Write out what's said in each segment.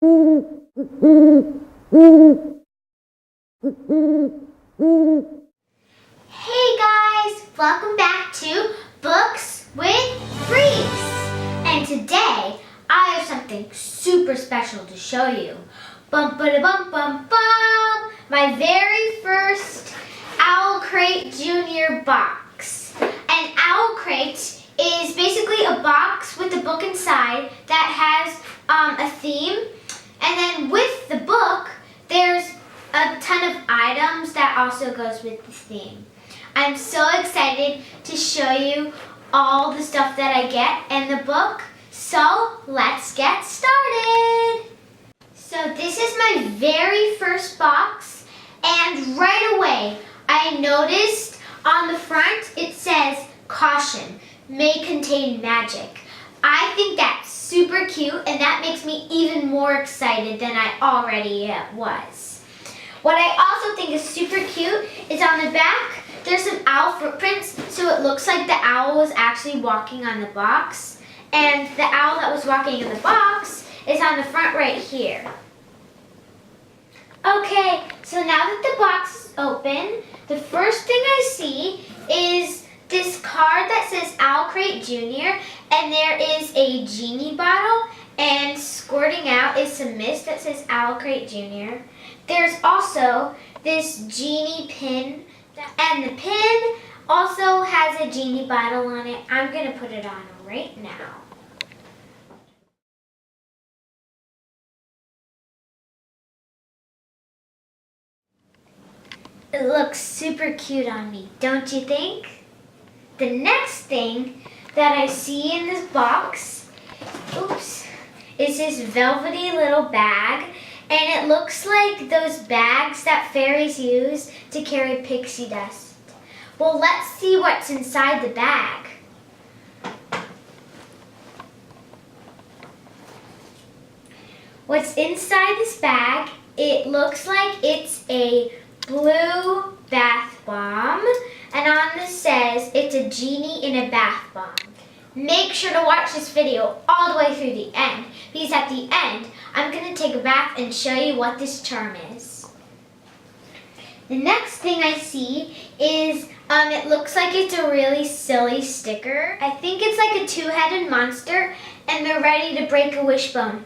Hey guys, welcome back to Books with Breece. And today I have something super special to show you. Bum ba da bum bum bum! My very first OwlCrate Jr. box. And OwlCrate is basically a box with a book inside that has a theme. And then with the book, there's a ton of items that also goes with the theme. I'm so excited to show you all the stuff that I get in the book. So let's get started. So this is my very first box, and right away I noticed on the front it says caution, may contain magic. I think that's super cute, and that makes me even more excited than I already was. What I also think is super cute is on the back, there's some owl footprints, so it looks like the owl was actually walking on the box. And the owl that was walking in the box is on the front right here. Okay, so now that the box is open, the first thing I see is this card that says OwlCrate Jr. And there is a genie bottle, and squirting out is some mist that says OwlCrate Jr. There's also this genie pin, and the pin also has a genie bottle on it. I'm going to put it on right now. It looks super cute on me, don't you think? The next thing that I see in this box, is this velvety little bag. And it looks like those bags that fairies use to carry pixie dust. Well, let's see what's inside the bag. What's inside this bag, it looks like it's a blue bath bomb. And on this says, it's a genie in a bath bomb. Make sure to watch this video all the way through the end, because at the end, I'm going to take a bath and show you what this charm is. The next thing I see is, it looks like it's a really silly sticker. I think it's like a two-headed monster, and they're ready to break a wishbone.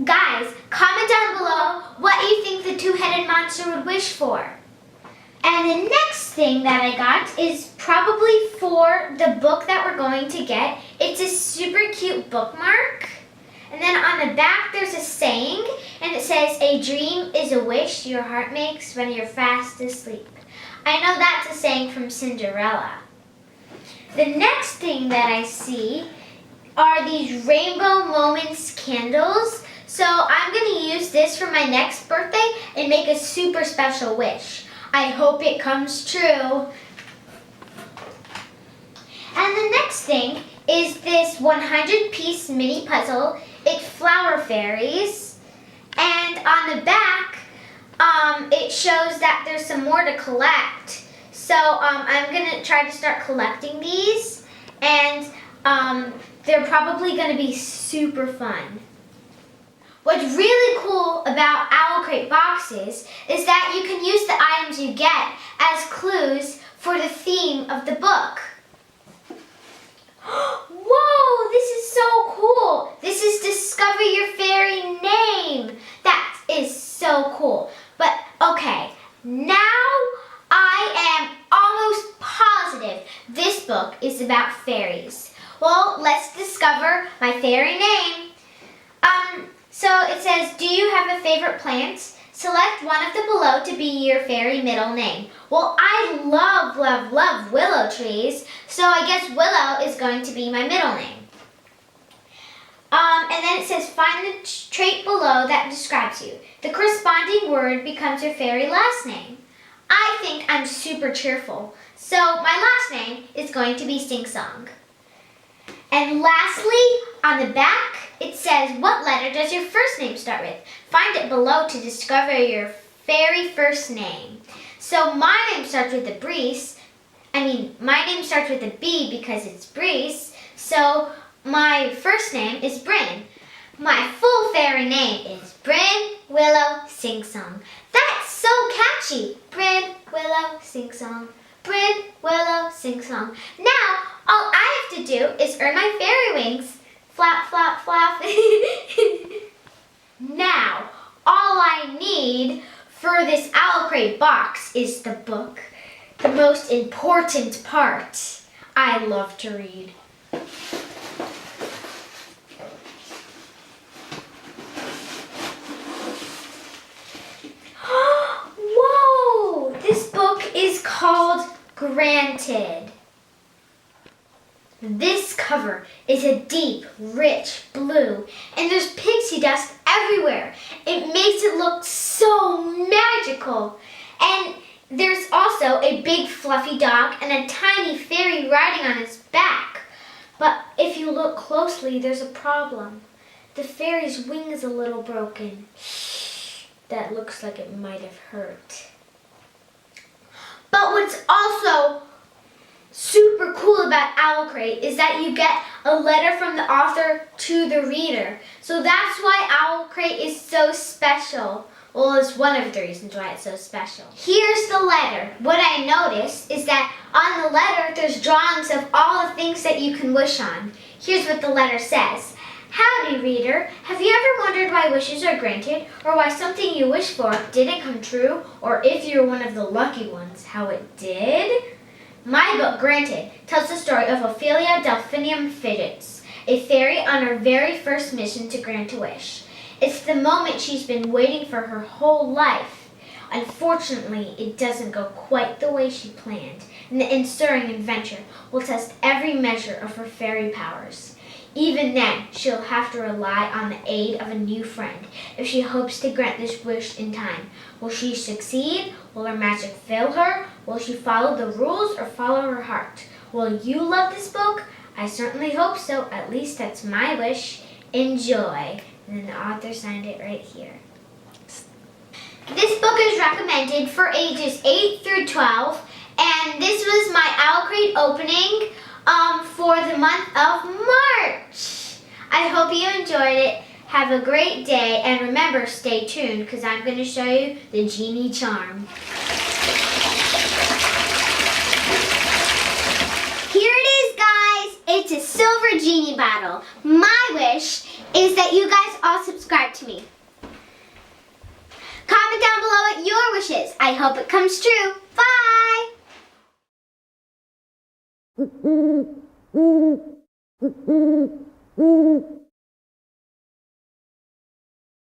Guys, comment down below what you think the two-headed monster would wish for. And the next thing that I got is probably for the book that we're going to get. It's a super cute bookmark. And then on the back there's a saying, and it says, "A dream is a wish your heart makes when you're fast asleep." I know that's a saying from Cinderella. The next thing that I see are these Rainbow Moments candles. So I'm going to use this for my next birthday and make a super special wish. I hope it comes true. And the next thing is this 100-piece mini puzzle. It's flower fairies. And on the back, it shows that there's some more to collect. So I'm going to try to start collecting these. And they're probably going to be super fun. What's really cool about OwlCrate boxes is that you can use the items you get as clues for the theme of the book. Whoa, this is so cool. This is Discover Your Fairy Name. That is so cool. But okay, now I am almost positive this book is about fairies. Well, let's discover my fairy name. So it says, do you have a favorite plant? Select one of the below to be your fairy middle name. Well, I love, love, love willow trees, so I guess willow is going to be my middle name. And then it says, find the trait below that describes you. The corresponding word becomes your fairy last name. I think I'm super cheerful, so my last name is going to be Sing Song. And lastly, on the back, it says, what letter does your first name start with? Find it below to discover your fairy first name. So my name starts with a Breece. My name starts with a B because it's Breece. So my first name is Bryn. My full fairy name is Bryn Willow Sing Song. That's so catchy. Bryn Willow Sing Song. Bryn Willow Sing Song. Now, all I have to do is earn my fairy wings. Flap, flap, flap. Now, all I need for this OwlCrate box is the book. The most important part. I love to read. Whoa! This book is called Granted. This cover is a deep, rich blue, and there's pixie dust everywhere. It makes it look so magical. And there's also a big fluffy dog and a tiny fairy riding on its back. But if you look closely, there's a problem. The fairy's wing is a little broken. That looks like it might have hurt. But what's also super cool about OwlCrate is that you get a letter from the author to the reader. So that's why OwlCrate is so special. Well, it's one of the reasons why it's so special. Here's the letter. What I noticed is that on the letter, there's drawings of all the things that you can wish on. Here's what the letter says. Howdy, reader. Have you ever wondered why wishes are granted, or why something you wish for didn't come true, or if you're one of the lucky ones, how it did? My book, Granted, tells the story of Ophelia Delphinium Fidgets, a fairy on her very first mission to grant a wish. It's the moment she's been waiting for her whole life. Unfortunately, it doesn't go quite the way she planned, and the ensuing adventure will test every measure of her fairy powers. Even then, she'll have to rely on the aid of a new friend if she hopes to grant this wish in time. Will she succeed? Will her magic fail her? Will she follow the rules or follow her heart? Will you love this book? I certainly hope so. At least that's my wish. Enjoy. And then the author signed it right here. This book is recommended for ages 8 through 12, and this was my OwlCrate opening for the month of March. I hope you enjoyed it. Have a great day, and remember, stay tuned because I'm going to show you the genie charm. Here it is, guys. It's a silver genie bottle. My wish is that you guys all subscribe to me. Comment down below what your wish is. I hope it comes true. Bye!